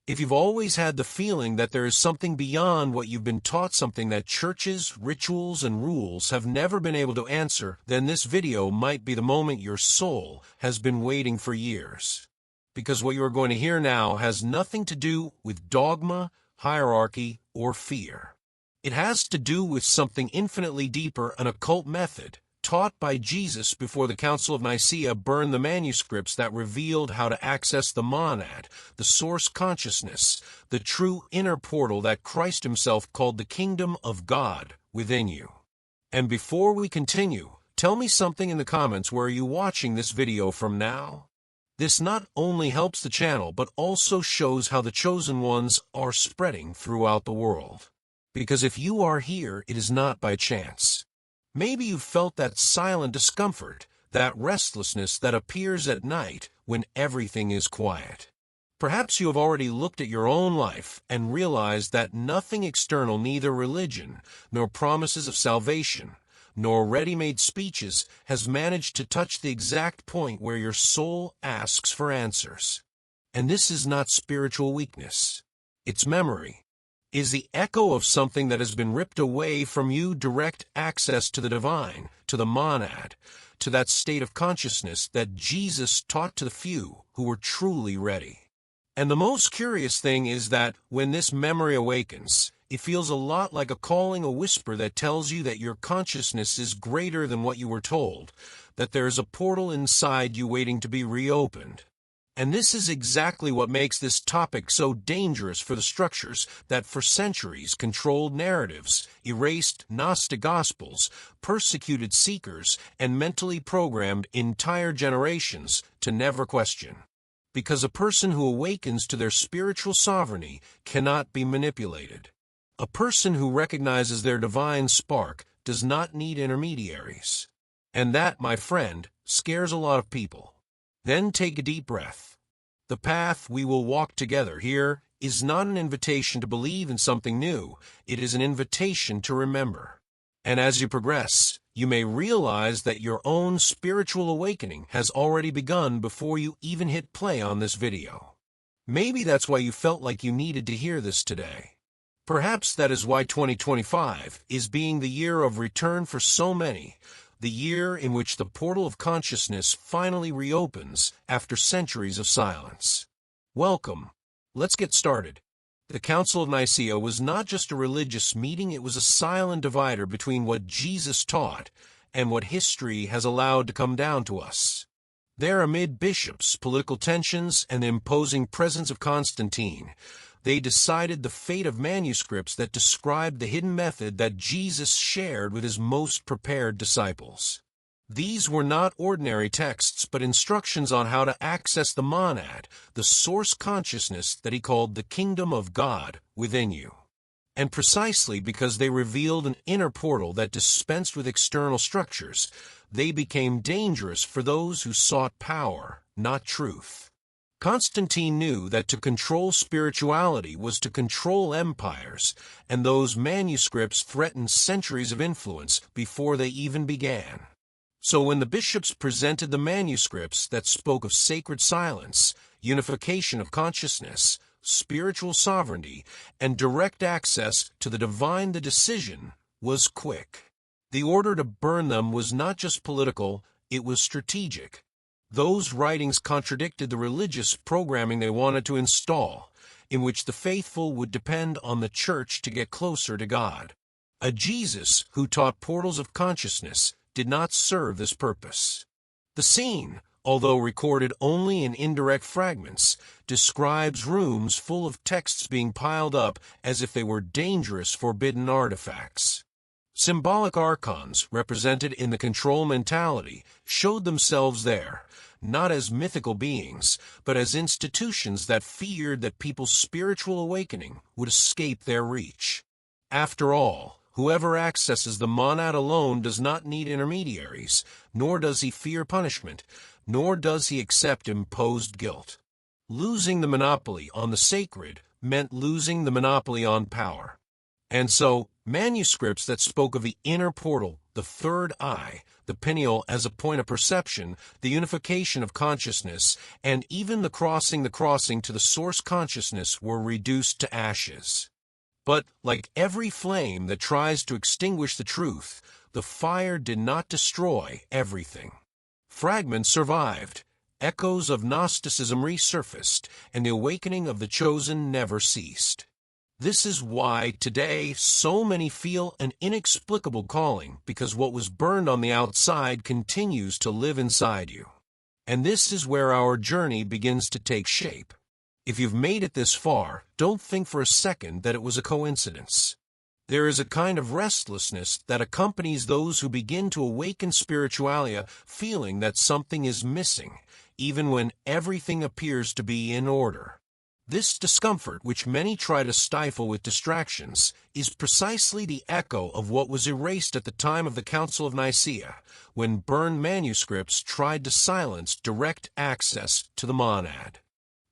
If you've always had the feeling that there is something beyond what you've been taught, something that churches, rituals, and rules have never been able to answer, then this video might be the moment your soul has been waiting for years. Because what you are going to hear now has nothing to do with dogma, hierarchy, or fear. It has to do with something infinitely deeper, an occult method taught by Jesus before the Council of Nicaea burned the manuscripts that revealed how to access the monad, the source consciousness, the true inner portal that Christ himself called the kingdom of God within you. And before we continue, tell me something in the comments. Where are you watching this video from now? This not only helps the channel, but also shows how the chosen ones are spreading throughout the world. Because if you are here, it is not by chance. Maybe you've felt that silent discomfort, that restlessness that appears at night when everything is quiet. Perhaps you have already looked at your own life and realized that nothing external, neither religion, nor promises of salvation, nor ready-made speeches, has managed to touch the exact point where your soul asks for answers. And this is not spiritual weakness. It's memory. Is the echo of something that has been ripped away from you, direct access to the divine, to the monad, to that state of consciousness that Jesus taught to the few who were truly ready. And the most curious thing is that when this memory awakens, it feels a lot like a calling, a whisper that tells you that your consciousness is greater than what you were told, that there is a portal inside you waiting to be reopened. And this is exactly what makes this topic so dangerous for the structures that for centuries controlled narratives, erased Gnostic gospels, persecuted seekers, and mentally programmed entire generations to never question. Because a person who awakens to their spiritual sovereignty cannot be manipulated. A person who recognizes their divine spark does not need intermediaries. And that, my friend, scares a lot of people. Then take a deep breath. The path we will walk together here is not an invitation to believe in something new. It is an invitation to remember. And as you progress, you may realize that your own spiritual awakening has already begun before you even hit play on this video. Maybe that's why you felt like you needed to hear this today. Perhaps that is why 2025 is being the year of return for so many. The year in which the portal of consciousness finally reopens after centuries of silence. Welcome. Let's get started. The Council of Nicaea was not just a religious meeting, it was a silent divider between what Jesus taught and what history has allowed to come down to us. There, amid bishops, political tensions, and the imposing presence of Constantine, they decided the fate of manuscripts that described the hidden method that Jesus shared with his most prepared disciples. These were not ordinary texts, but instructions on how to access the monad, the source consciousness that he called the kingdom of God within you. And precisely because they revealed an inner portal that dispensed with external structures, they became dangerous for those who sought power, not truth. Constantine knew that to control spirituality was to control empires, and those manuscripts threatened centuries of influence before they even began. So when the bishops presented the manuscripts that spoke of sacred silence, unification of consciousness, spiritual sovereignty, and direct access to the divine, the decision was quick. The order to burn them was not just political, it was strategic. Those writings contradicted the religious programming they wanted to install, in which the faithful would depend on the church to get closer to God. A Jesus who taught portals of consciousness did not serve this purpose. The scene, although recorded only in indirect fragments, describes rooms full of texts being piled up as if they were dangerous, forbidden artifacts. Symbolic archons, represented in the control mentality, showed themselves there, not as mythical beings, but as institutions that feared that people's spiritual awakening would escape their reach. After all, whoever accesses the monad alone does not need intermediaries, nor does he fear punishment, nor does he accept imposed guilt. Losing the monopoly on the sacred meant losing the monopoly on power. And so, Manuscripts that spoke of the inner portal, the third eye, the pineal as a point of perception, the unification of consciousness, and even the crossing to the source consciousness were reduced to ashes. But, like every flame that tries to extinguish the truth, the fire did not destroy everything. Fragments survived, echoes of Gnosticism resurfaced, and the awakening of the chosen never ceased. This is why today so many feel an inexplicable calling, because what was burned on the outside continues to live inside you. And this is where our journey begins to take shape. If you've made it this far, don't think for a second that it was a coincidence. There is a kind of restlessness that accompanies those who begin to awaken spiritualia, feeling that something is missing, even when everything appears to be in order. This discomfort, which many try to stifle with distractions, is precisely the echo of what was erased at the time of the Council of Nicaea, when burned manuscripts tried to silence direct access to the monad.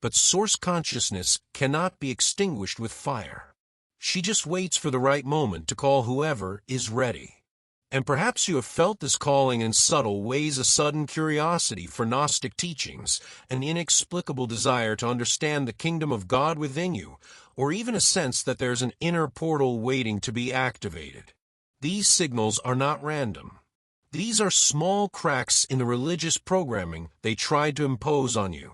But source consciousness cannot be extinguished with fire. She just waits for the right moment to call whoever is ready. And perhaps you have felt this calling in subtle ways: a sudden curiosity for Gnostic teachings, an inexplicable desire to understand the kingdom of God within you, or even a sense that there's an inner portal waiting to be activated. These signals are not random. These are small cracks in the religious programming they tried to impose on you.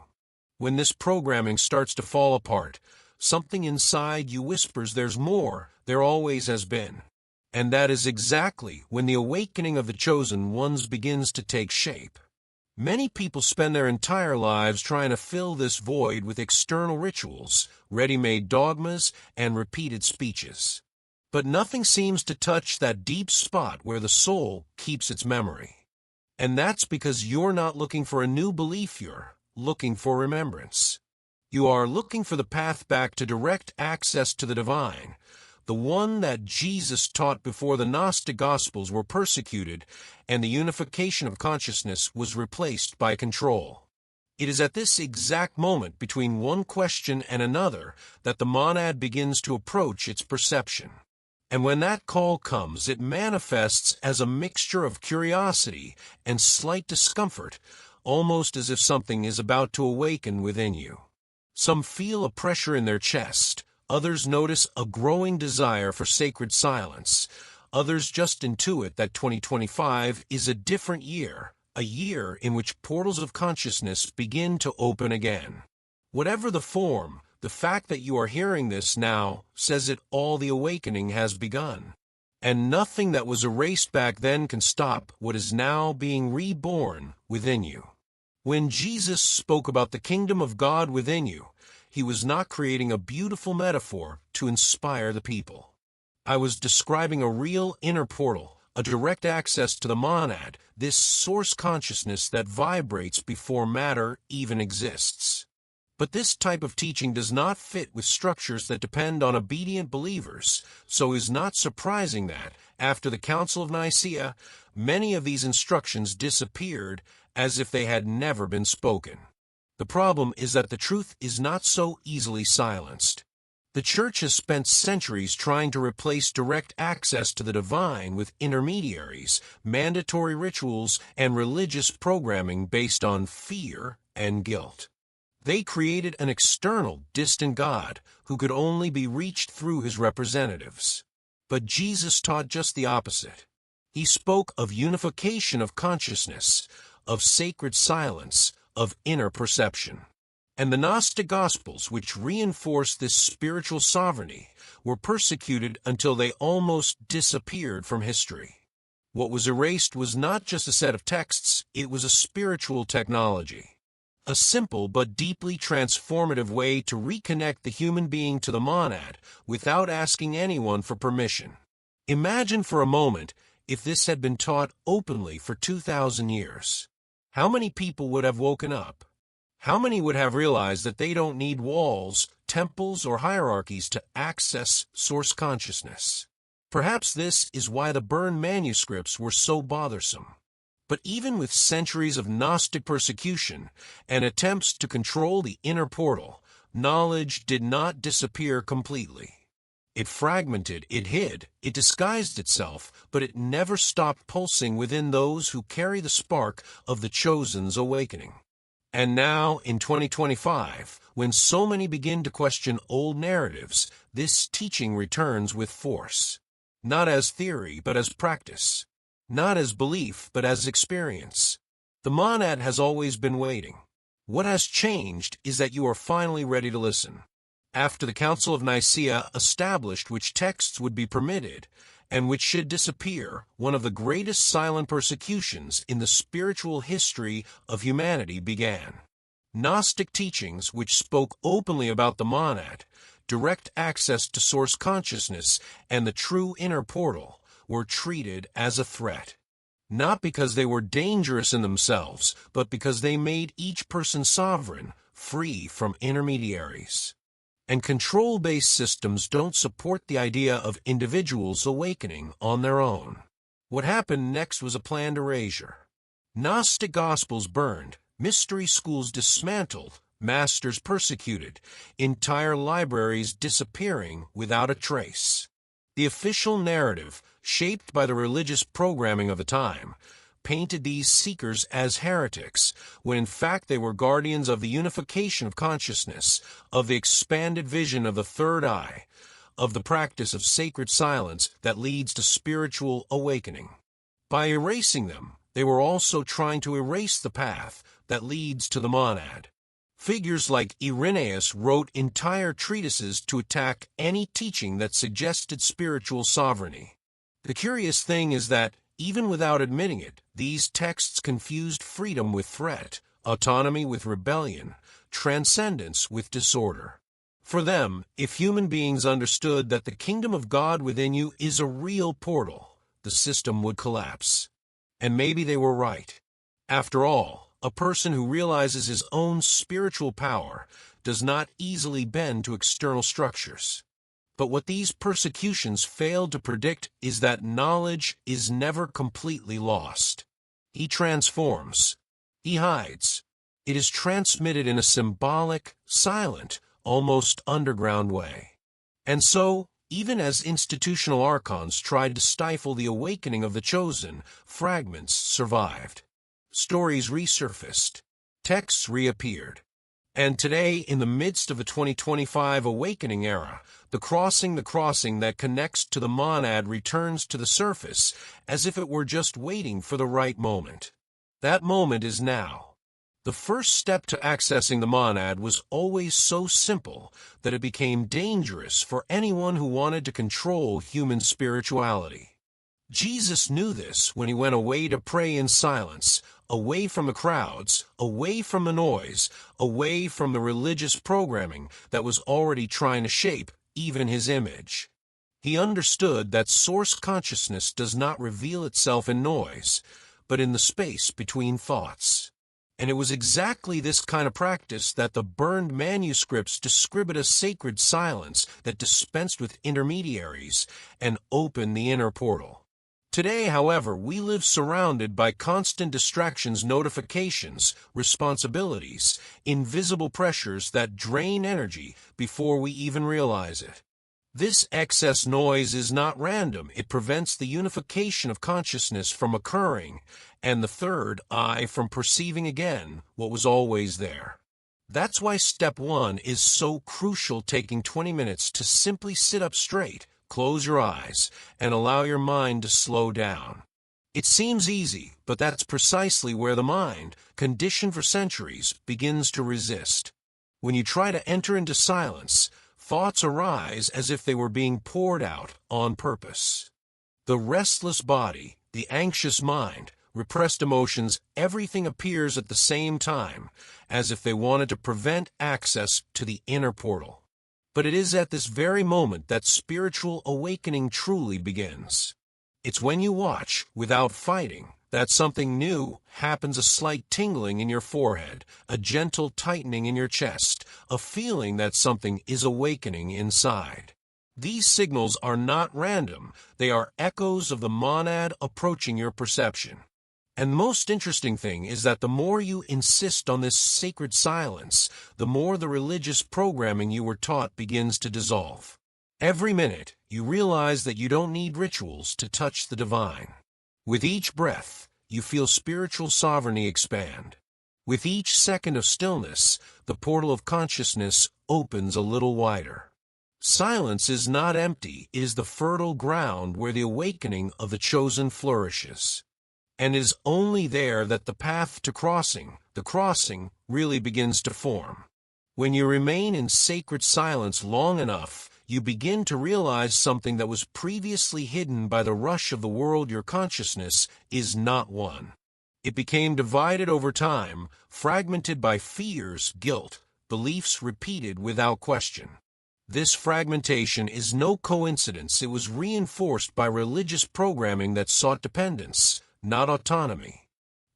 When this programming starts to fall apart, something inside you whispers there's more, there always has been. And that is exactly when the awakening of the chosen ones begins to take shape. Many people spend their entire lives trying to fill this void with external rituals, ready-made dogmas, and repeated speeches. But nothing seems to touch that deep spot where the soul keeps its memory. And that's because you're not looking for a new belief, you're looking for remembrance. You are looking for the path back to direct access to the divine, the one that Jesus taught before the Gnostic Gospels were persecuted and the unification of consciousness was replaced by control. It is at this exact moment between one question and another that the monad begins to approach its perception. And when that call comes, it manifests as a mixture of curiosity and slight discomfort, almost as if something is about to awaken within you. Some feel a pressure in their chest. Others notice a growing desire for sacred silence. Others just intuit that 2025 is a different year, a year in which portals of consciousness begin to open again. Whatever the form, the fact that you are hearing this now says it all: the awakening has begun. And nothing that was erased back then can stop what is now being reborn within you. When Jesus spoke about the kingdom of God within you, he was not creating a beautiful metaphor to inspire the people. I was describing a real inner portal, a direct access to the monad, this source consciousness that vibrates before matter even exists. But this type of teaching does not fit with structures that depend on obedient believers, so it is not surprising that, after the Council of Nicaea, many of these instructions disappeared as if they had never been spoken. The problem is that the truth is not so easily silenced. The Church has spent centuries trying to replace direct access to the divine with intermediaries, mandatory rituals, and religious programming based on fear and guilt. They created an external, distant God who could only be reached through his representatives. But Jesus taught just the opposite. He spoke of unification of consciousness, of sacred silence, of inner perception. And the Gnostic Gospels, which reinforced this spiritual sovereignty, were persecuted until they almost disappeared from history. What was erased was not just a set of texts, it was a spiritual technology. A simple but deeply transformative way to reconnect the human being to the monad without asking anyone for permission. Imagine for a moment if this had been taught openly for 2,000 years. How many people would have woken up? How many would have realized that they don't need walls, temples, or hierarchies to access source consciousness? Perhaps this is why the burned manuscripts were so bothersome. But even with centuries of Gnostic persecution and attempts to control the inner portal, knowledge did not disappear completely. It fragmented, it hid, it disguised itself, but it never stopped pulsing within those who carry the spark of the chosen's awakening. And now, in 2025, when so many begin to question old narratives, this teaching returns with force. Not as theory, but as practice. Not as belief, but as experience. The monad has always been waiting. What has changed is that you are finally ready to listen. After the Council of Nicaea established which texts would be permitted and which should disappear, one of the greatest silent persecutions in the spiritual history of humanity began. Gnostic teachings, which spoke openly about the monad, direct access to source consciousness, and the true inner portal, were treated as a threat. Not because they were dangerous in themselves, but because they made each person sovereign, free from intermediaries. And control-based systems don't support the idea of individuals awakening on their own. What happened next was a planned erasure. Gnostic gospels burned, mystery schools dismantled, masters persecuted, entire libraries disappearing without a trace. The official narrative, shaped by the religious programming of the time, painted these seekers as heretics, when in fact they were guardians of the unification of consciousness, of the expanded vision of the third eye, of the practice of sacred silence that leads to spiritual awakening. By erasing them, they were also trying to erase the path that leads to the monad. Figures like Irenaeus wrote entire treatises to attack any teaching that suggested spiritual sovereignty. The curious thing is that, even without admitting it, these texts confused freedom with threat, autonomy with rebellion, transcendence with disorder. For them, if human beings understood that the kingdom of God within you is a real portal, the system would collapse. And maybe they were right. After all, a person who realizes his own spiritual power does not easily bend to external structures. But what these persecutions failed to predict is that knowledge is never completely lost. He transforms. He hides. It is transmitted in a symbolic, silent, almost underground way. And so, even as institutional archons tried to stifle the awakening of the chosen, fragments survived. Stories resurfaced. Texts reappeared. And today, in the midst of the 2025 awakening era, the crossing that connects to the monad returns to the surface as if it were just waiting for the right moment. That moment is now. The first step to accessing the monad was always so simple that it became dangerous for anyone who wanted to control human spirituality. Jesus knew this when he went away to pray in silence, away from the crowds, away from the noise, away from the religious programming that was already trying to shape even his image. He understood that source consciousness does not reveal itself in noise, but in the space between thoughts. And it was exactly this kind of practice that the burned manuscripts described as sacred silence that dispensed with intermediaries and opened the inner portal. Today, however, we live surrounded by constant distractions, notifications, responsibilities, invisible pressures that drain energy before we even realize it. This excess noise is not random. It prevents the unification of consciousness from occurring and the third eye from perceiving again what was always there. That's why step 1 is so crucial, taking 20 minutes to simply sit up straight, close your eyes, and allow your mind to slow down. It seems easy, but that's precisely where the mind, conditioned for centuries, begins to resist. When you try to enter into silence, thoughts arise as if they were being poured out on purpose. The restless body, the anxious mind, repressed emotions, everything appears at the same time, as if they wanted to prevent access to the inner portal. But it is at this very moment that spiritual awakening truly begins. It's when you watch, without fighting, that something new happens, a slight tingling in your forehead, a gentle tightening in your chest, a feeling that something is awakening inside. These signals are not random, they are echoes of the monad approaching your perception. And the most interesting thing is that the more you insist on this sacred silence, the more the religious programming you were taught begins to dissolve. Every minute, you realize that you don't need rituals to touch the divine. With each breath, you feel spiritual sovereignty expand. With each second of stillness, the portal of consciousness opens a little wider. Silence is not empty, it is the fertile ground where the awakening of the chosen flourishes. And it is only there that the path to the crossing, really begins to form. When you remain in sacred silence long enough, you begin to realize something that was previously hidden by the rush of the world. Your consciousness is not one. It became divided over time, fragmented by fears, guilt, beliefs repeated without question. This fragmentation is no coincidence. It was reinforced by religious programming that sought dependence, not autonomy.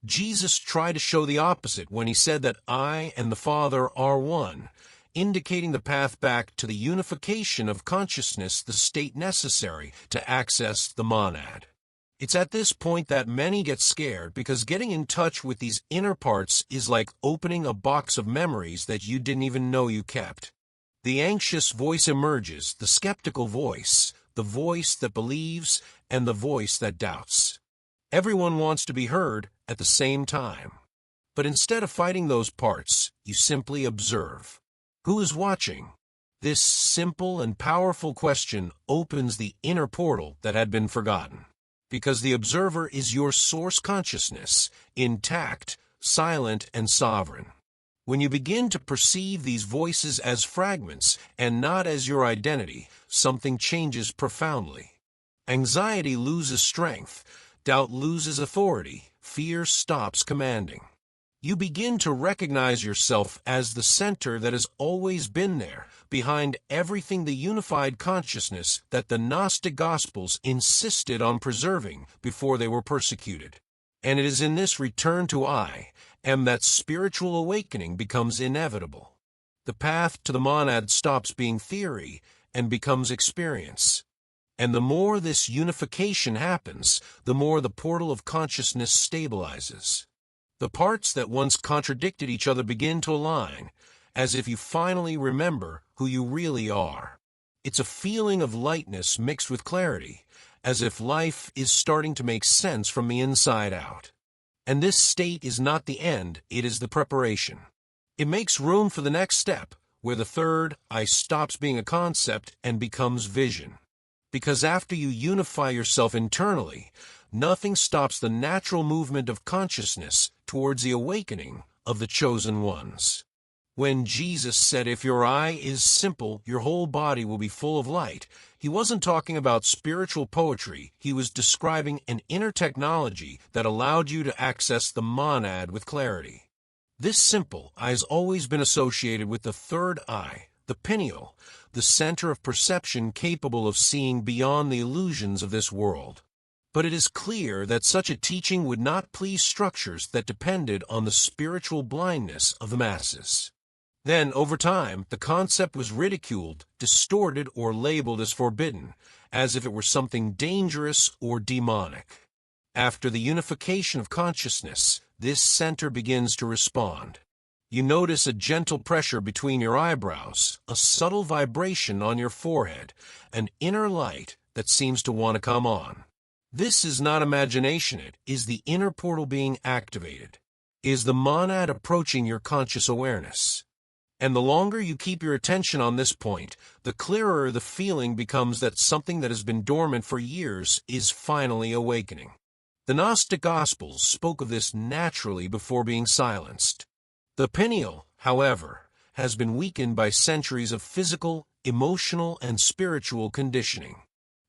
Jesus tried to show the opposite when he said that I and the Father are one, indicating the path back to the unification of consciousness, the state necessary to access the monad. It's at this point that many get scared, because getting in touch with these inner parts is like opening a box of memories that you didn't even know you kept. The anxious voice emerges, the skeptical voice, the voice that believes, and the voice that doubts. Everyone wants to be heard at the same time. But instead of fighting those parts, you simply observe. Who is watching? This simple and powerful question opens the inner portal that had been forgotten. Because the observer is your source consciousness, intact, silent, and sovereign. When you begin to perceive these voices as fragments and not as your identity, something changes profoundly. Anxiety loses strength, doubt loses authority, fear stops commanding. You begin to recognize yourself as the center that has always been there, behind everything, the unified consciousness that the Gnostic Gospels insisted on preserving before they were persecuted. And it is in this return to I am that spiritual awakening becomes inevitable. The path to the monad stops being theory and becomes experience. And the more this unification happens, the more the portal of consciousness stabilizes. The parts that once contradicted each other begin to align, as if you finally remember who you really are. It's a feeling of lightness mixed with clarity, as if life is starting to make sense from the inside out. And this state is not the end, it is the preparation. It makes room for the next step, where the third I stops being a concept and becomes vision. Because after you unify yourself internally, nothing stops the natural movement of consciousness towards the awakening of the chosen ones. When Jesus said, if your eye is simple, your whole body will be full of light, he wasn't talking about spiritual poetry. He was describing an inner technology that allowed you to access the monad with clarity. This simple eye has always been associated with the third eye, the pineal, the center of perception capable of seeing beyond the illusions of this world. But it is clear that such a teaching would not please structures that depended on the spiritual blindness of the masses. Then, over time, the concept was ridiculed, distorted, or labeled as forbidden, as if it were something dangerous or demonic. After the unification of consciousness, this center begins to respond. You notice a gentle pressure between your eyebrows, a subtle vibration on your forehead, an inner light that seems to want to come on. This is not imagination, it is the inner portal being activated. Is the monad approaching your conscious awareness? And the longer you keep your attention on this point, the clearer the feeling becomes that something that has been dormant for years is finally awakening. The Gnostic Gospels spoke of this naturally before being silenced. The pineal, however, has been weakened by centuries of physical, emotional, and spiritual conditioning.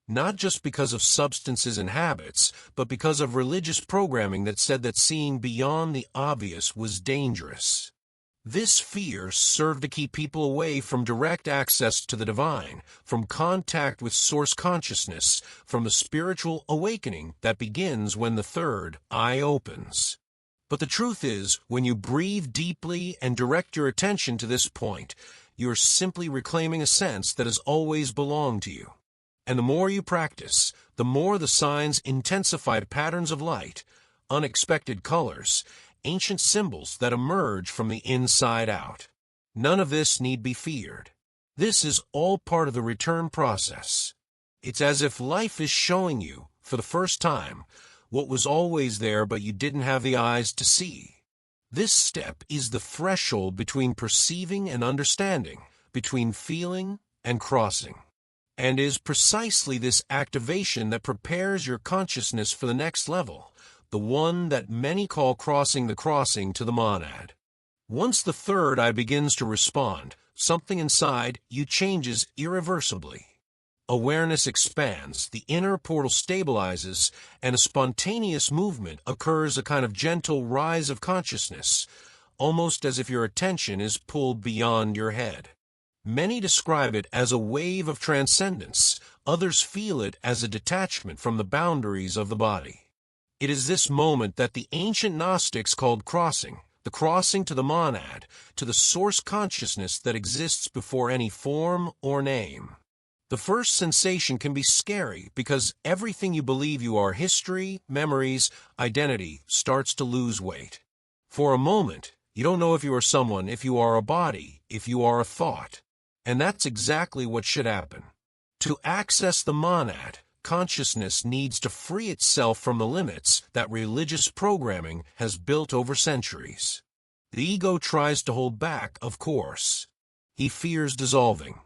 Not just because of substances and habits, but because of religious programming that said that seeing beyond the obvious was dangerous. This fear served to keep people away from direct access to the divine, from contact with source consciousness, from the spiritual awakening that begins when the third eye opens. But the truth is, when you breathe deeply and direct your attention to this point, you're simply reclaiming a sense that has always belonged to you. And the more you practice, the more the signs intensify patterns of light, unexpected colors, ancient symbols that emerge from the inside out. None of this need be feared. This is all part of the return process. It's as if life is showing you, for the first time, what was always there but you didn't have the eyes to see. This step is the threshold between perceiving and understanding, between feeling and crossing, and is precisely this activation that prepares your consciousness for the next level, the one that many call crossing the crossing to the monad. Once the third eye begins to respond, something inside you changes irreversibly. Awareness expands, the inner portal stabilizes, and a spontaneous movement occurs, a kind of gentle rise of consciousness, almost as if your attention is pulled beyond your head. Many describe it as a wave of transcendence, others feel it as a detachment from the boundaries of the body. It is this moment that the ancient Gnostics called crossing, the crossing to the monad, to the source consciousness that exists before any form or name. The first sensation can be scary because everything you believe you are, history, memories, identity, starts to lose weight. For a moment, you don't know if you are someone, if you are a body, if you are a thought. And that's exactly what should happen. To access the monad, consciousness needs to free itself from the limits that religious programming has built over centuries. The ego tries to hold back, of course. He fears dissolving.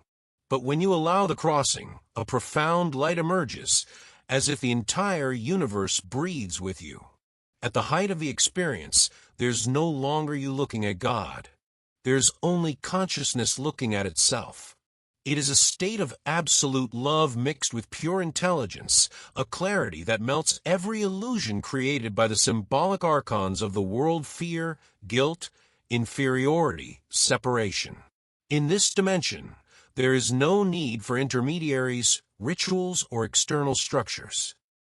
But when you allow the crossing, a profound light emerges, as if the entire universe breathes with you. At the height of the experience, there's no longer you looking at God. There's only consciousness looking at itself. It is a state of absolute love mixed with pure intelligence, a clarity that melts every illusion created by the symbolic archons of the world: fear, guilt, inferiority, separation. In this dimension, there is no need for intermediaries, rituals, or external structures.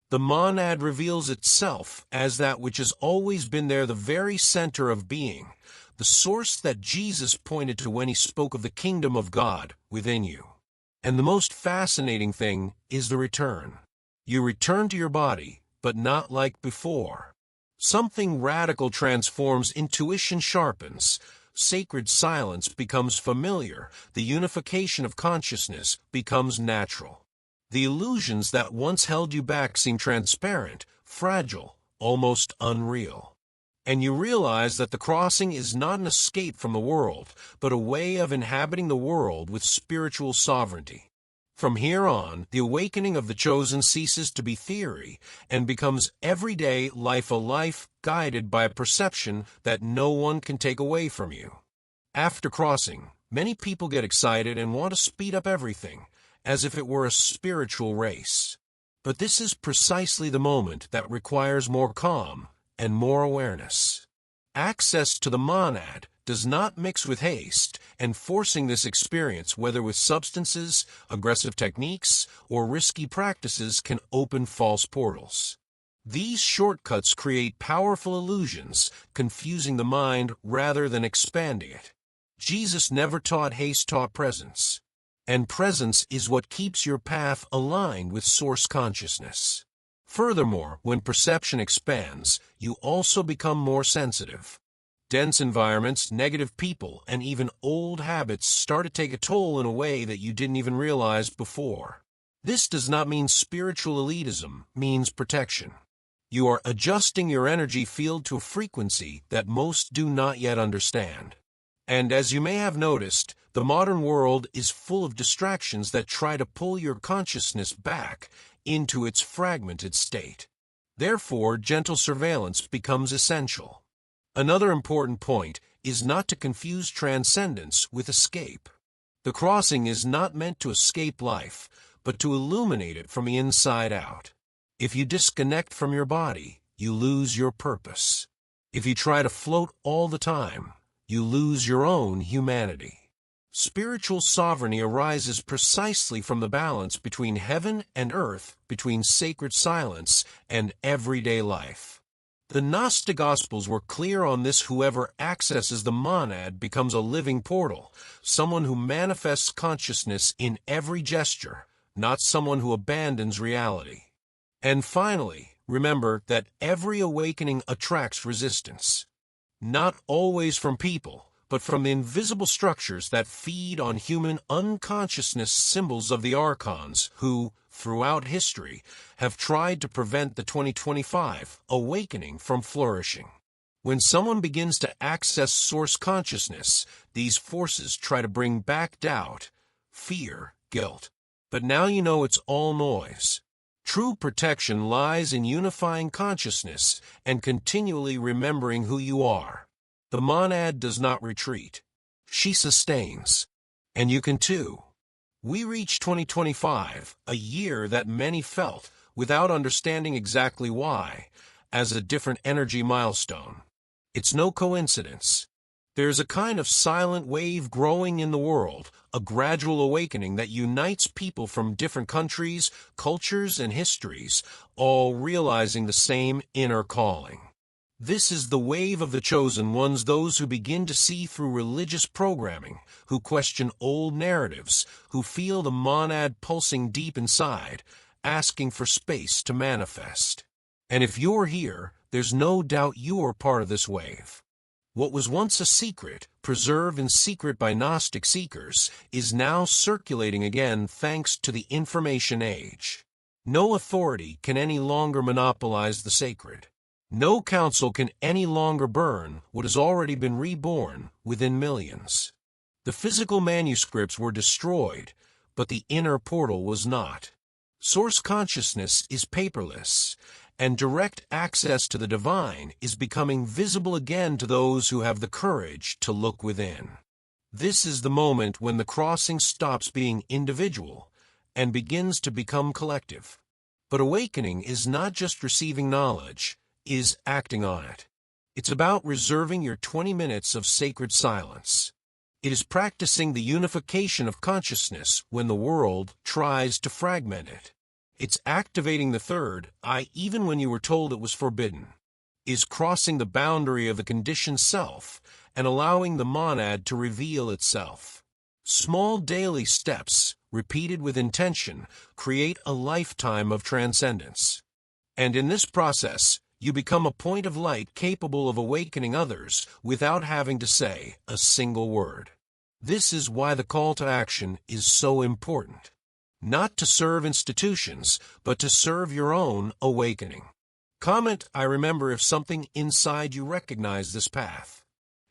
The monad reveals itself as that which has always been there, the very center of being, the source that Jesus pointed to when he spoke of the kingdom of God within you. And the most fascinating thing is the return. You return to your body, but not like before. Something radical transforms, intuition sharpens, sacred silence becomes familiar, the unification of consciousness becomes natural. The illusions that once held you back seem transparent, fragile, almost unreal. And you realize that the crossing is not an escape from the world, but a way of inhabiting the world with spiritual sovereignty. From here on, the awakening of the chosen ceases to be theory and becomes everyday life, a life guided by a perception that no one can take away from you. After crossing, many people get excited and want to speed up everything, as if it were a spiritual race. But this is precisely the moment that requires more calm and more awareness. Access to the monad does not mix with haste, and forcing this experience, whether with substances, aggressive techniques, or risky practices, can open false portals. These shortcuts create powerful illusions, confusing the mind rather than expanding it. Jesus never taught haste, taught presence. And presence is what keeps your path aligned with source consciousness. Furthermore, when perception expands, you also become more sensitive. Dense environments, negative people, and even old habits start to take a toll in a way that you didn't even realize before. This does not mean spiritual elitism, means protection. You are adjusting your energy field to a frequency that most do not yet understand. And as you may have noticed, the modern world is full of distractions that try to pull your consciousness back into its fragmented state. Therefore, gentle surveillance becomes essential. Another important point is not to confuse transcendence with escape. The crossing is not meant to escape life, but to illuminate it from the inside out. If you disconnect from your body, you lose your purpose. If you try to float all the time, you lose your own humanity. Spiritual sovereignty arises precisely from the balance between heaven and earth, between sacred silence and everyday life. The Gnostic Gospels were clear on this: whoever accesses the monad becomes a living portal, someone who manifests consciousness in every gesture, not someone who abandons reality. And finally, remember that every awakening attracts resistance. Not always from people, but from the invisible structures that feed on human unconsciousness, symbols of the archons who, throughout history, have tried to prevent the 2025 awakening from flourishing. When someone begins to access source consciousness, these forces try to bring back doubt, fear, guilt. But now you know it's all noise. True protection lies in unifying consciousness and continually remembering who you are. The monad does not retreat. She sustains. And you can too. We reach 2025, a year that many felt, without understanding exactly why, as a different energy milestone. It's no coincidence. There's a kind of silent wave growing in the world, a gradual awakening that unites people from different countries, cultures, and histories, all realizing the same inner calling. This is the wave of the chosen ones, those who begin to see through religious programming, who question old narratives, who feel the monad pulsing deep inside, asking for space to manifest. And if you're here, there's no doubt you're part of this wave. What was once a secret, preserved in secret by Gnostic seekers, is now circulating again thanks to the information age. No authority can any longer monopolize the sacred. No council can any longer burn what has already been reborn within millions. The physical manuscripts were destroyed, but the inner portal was not. Source consciousness is paperless, and direct access to the divine is becoming visible again to those who have the courage to look within. This is the moment when the crossing stops being individual and begins to become collective. But awakening is not just receiving knowledge, is acting on it. It's about reserving your 20 minutes of sacred silence. It is practicing the unification of consciousness when the world tries to fragment it. It's activating the third eye even when you were told it was forbidden. Is crossing the boundary of the conditioned self and allowing the monad to reveal itself. Small daily steps, repeated with intention, create a lifetime of transcendence. And in this process, you become a point of light capable of awakening others without having to say a single word. This is why the call to action is so important. Not to serve institutions, but to serve your own awakening. Comment, I remember, if something inside you recognized this path.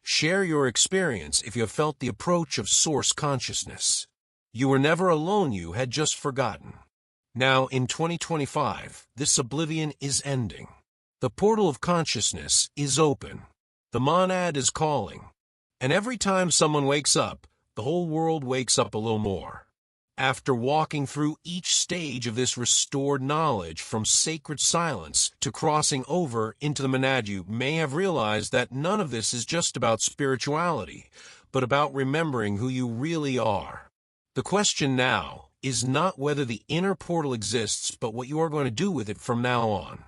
Share your experience if you have felt the approach of source consciousness. You were never alone, you had just forgotten. Now, in 2025, this oblivion is ending. The portal of consciousness is open. The monad is calling. And every time someone wakes up, the whole world wakes up a little more. After walking through each stage of this restored knowledge, from sacred silence to crossing over into the monad, you may have realized that none of this is just about spirituality, but about remembering who you really are. The question now is not whether the inner portal exists, but what you are going to do with it from now on.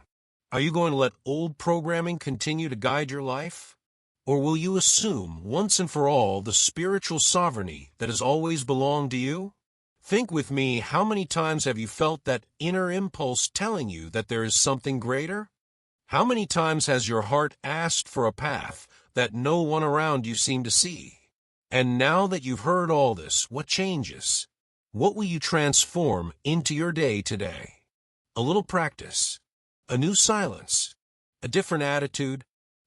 Are you going to let old programming continue to guide your life? Or will you assume once and for all the spiritual sovereignty that has always belonged to you? Think with me, how many times have you felt that inner impulse telling you that there is something greater? How many times has your heart asked for a path that no one around you seemed to see? And now that you've heard all this, what changes? What will you transform into your day today? A little practice, a new silence, a different attitude.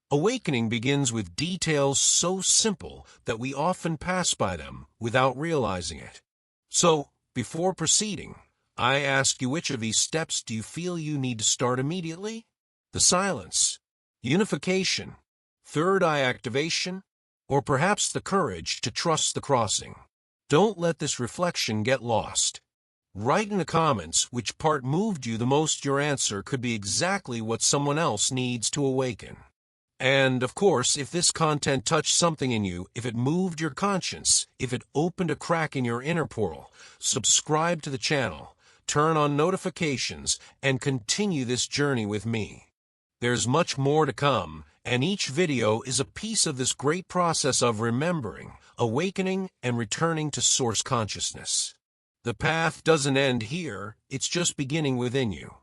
Awakening begins with details so simple that we often pass by them without realizing it. So, before proceeding, I ask you, which of these steps do you feel you need to start immediately? The silence, unification, third eye activation, or perhaps the courage to trust the crossing? Don't let this reflection get lost. Write in the comments which part moved you the most. Your answer could be exactly what someone else needs to awaken. And, of course, if this content touched something in you, if it moved your conscience, if it opened a crack in your inner portal, subscribe to the channel, turn on notifications, and continue this journey with me. There's much more to come, and each video is a piece of this great process of remembering, awakening, and returning to source consciousness. The path doesn't end here, it's just beginning within you.